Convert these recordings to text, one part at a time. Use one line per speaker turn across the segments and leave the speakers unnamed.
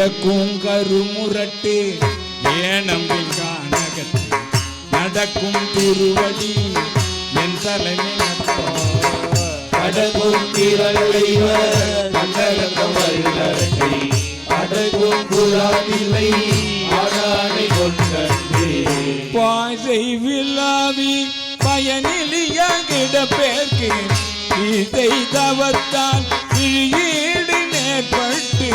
கிடக்கும் கருமுரட்டு ஏனம்பின் கானகத்து நடக்கும் திருவடி என் தலைமை
கடக்கும் திரளைவர் கண்டகம் வல்லரசை அடக்கும் குலாதிலை ஆடானை கொண்டே
பாசை விழாவி பயனிலிய கிடப்பேற்கு இதை தவத்தால் ஈடு நேர்பட்டு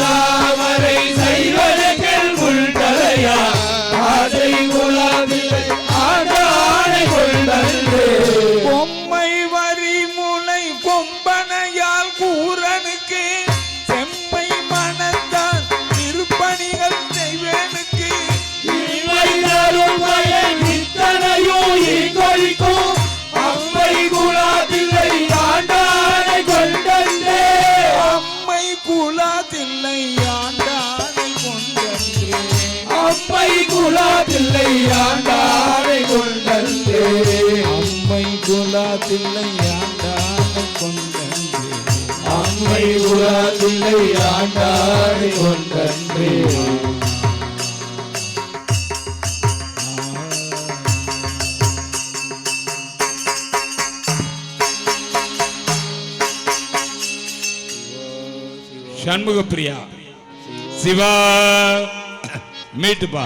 தாமரை செய்வதற்கள் முள்தலையா ஆசை குலாதிலை ஆடானை கொண்டே
பொம்மை வரி முனை கொம்பனையால் கூறனுக்கு செம்மை மனத்தால் திருப்பணிகள் செய்வேனுக்கு
இவை தரும் பயன் இத்தனையோ இங்கொழிக்கும் அம்மை குலாதில்லை ஆண்டானை கொண்டே
அம்மை குலாதில்லை ஆண்டானை கொண்டே
அம்மை குலாதில்லை ஆண்டானை கொண்டே
அம்மை குலாதில்லை ஆண்டானை கொண்டே
அம்மை குலாதில்லை ஆண்டானை கொண்டே
சண்முக பிரியா சிவா மீட்டுப்பா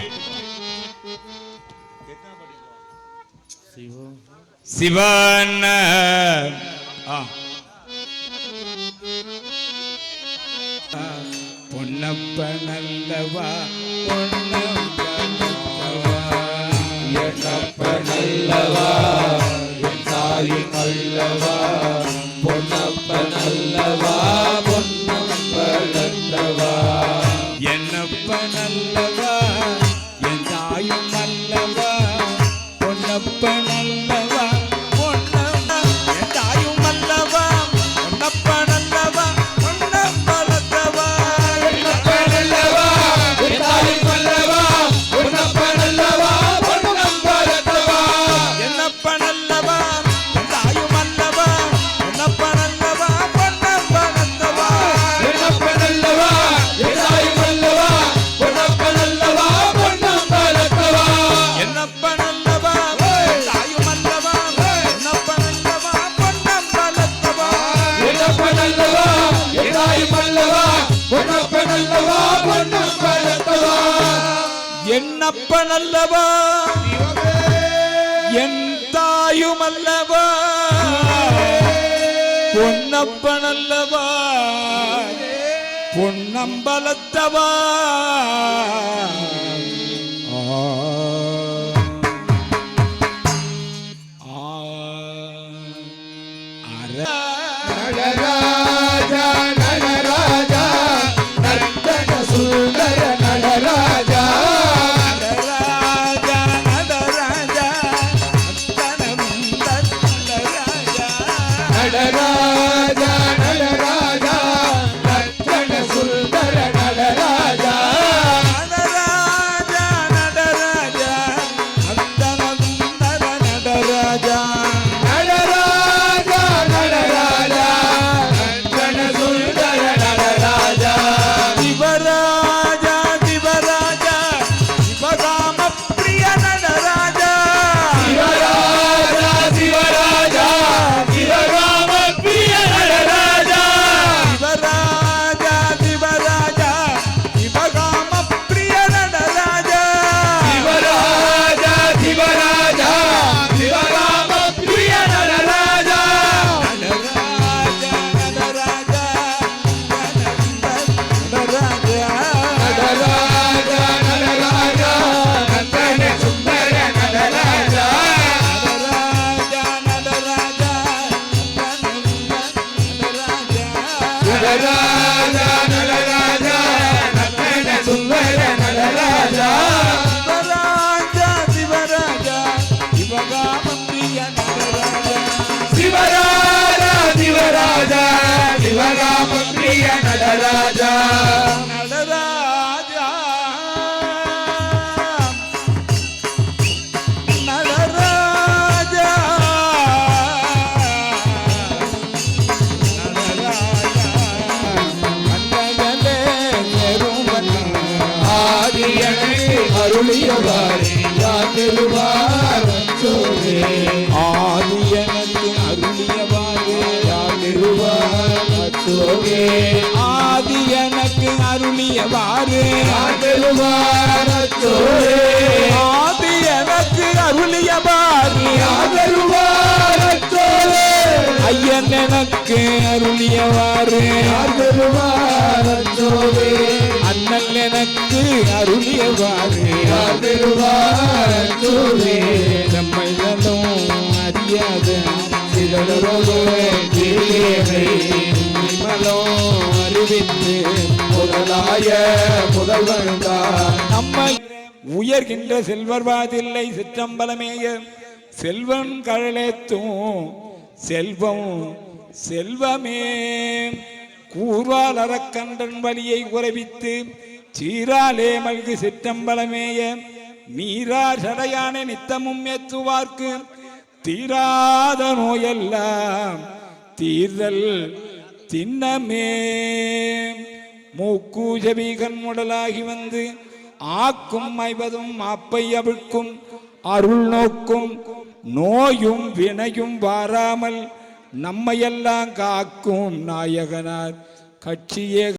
சிவன் பொன்னப்ப நல்லவா
என்னப்ப நல்லவா என் தாய் நல்லவா பொன்னப்ப நல்லவா பொன்னப்ப நல்லவா
என்னப்ப நல்லவா என் தாயும் நல்லவா பொன்னப்ப நல்லவா பொன்னப்ப என் தாயும் நல்லவா பொன்னப்ப நல்லவா பொன்னப்பலத்தவா
என்னப்ப நல்லவா என் தாய் நல்லவா பொன்னப்ப நல்லவா பொன்னப்பலத்தவா
என்னப்ப நல்லவா என் தாயும் நல்லவா பொன்னப்ப நல்லவா பொன்னப்பலத்தவா
என்னப்ப நல்லவா என் தாய் நல்லவா பொன்னப்ப நல்லவா பொன்னப்பலத்தவா
என்னப்ப நல்லவா என் தாயும் நல்லவா பொன்னப்ப நல்லவா பொன்னப்பலத்தவா
என்னப்ப நல்லவா என் தாய் நல்லவா பொன்னப்ப நல்லவா பொன்னப்பலத்தவா
என்னப்ப நல்லவா என் தாயும் அல்லவா பொன்னப்ப நல்லவா பொன்னம்பலத்தவா
நடராஜா நடராஜா நர்த்தன சுந்தர நடராஜா
நடராஜா நடராஜா
நடராஜா நடராஜா நர்த்தன சுந்தர நடராஜா
நடராஜா நடராஜா நடராஜா
நடராஜா நடராஜா நர்த்தன சுந்தர நடராஜா
சிவராஜா சிவராஜா சிவகாம பிரிய நடராஜா
சிவராஜா சிவராஜா சிவகாம பிரிய நடராஜா
சிவராஜா சிவராஜா சிவகாம பிரிய நடராஜா
சிவராஜா சிவராஜா சிவகாம பிரிய நடராஜா
நடராஜா நடராஜா நடராஜா
நடராஜா நடராஜா நந்தன சுந்தர நடராஜா
நடராஜா நடராஜா
நடராஜா நடராஜா நந்தன சுந்தர நடராஜா
சிவராஜா சிவராஜா சிவகாம பிரிய நடராஜா
சிவராஜா சிவராஜா சிவகாம பிரிய நடராஜா
நடராஜா நடராஜா நடராஜா வாரு
பெருமானத்தோரே
ஆதி எனக்கு அருளிய வாரு
பெருமானத்தோரே
ஐயன் எனக்கு அருளியவாறு
பெருமானத்தோரே
அண்ணன் எனக்கு அருளியவாறு
பெருமானத்தோரே
நம்மைகளும் அறியாத மலம் அறிவித்து
முதலாய முதல்வன்தான்
நம்மை உயர்கின்ற செல்வர்வாதில்லை சிற்றம்பலமேய செல்வன் கழலேத்தும் செல்வம் செல்வமே கூர்வால் அறக்கன்றன் வலியை உறவித்து சீராலே மல்கு சிற்றம்பலமேய நீரார் சடையான நித்தமும் ஏத்துவார்க்கு தீராத நோயெல்லாம் தீர்தல் திண்ணமே மூக்கூஜபி கண்முடலாகி வந்து ஆக்கும் ஐவதும் ஆப்பை அவிழ்க்கும் அருள் நோக்கும் நோயும் வினையும் வாராமல் நம்மையெல்லாம் காக்கும் நாயகனார் கட்சியே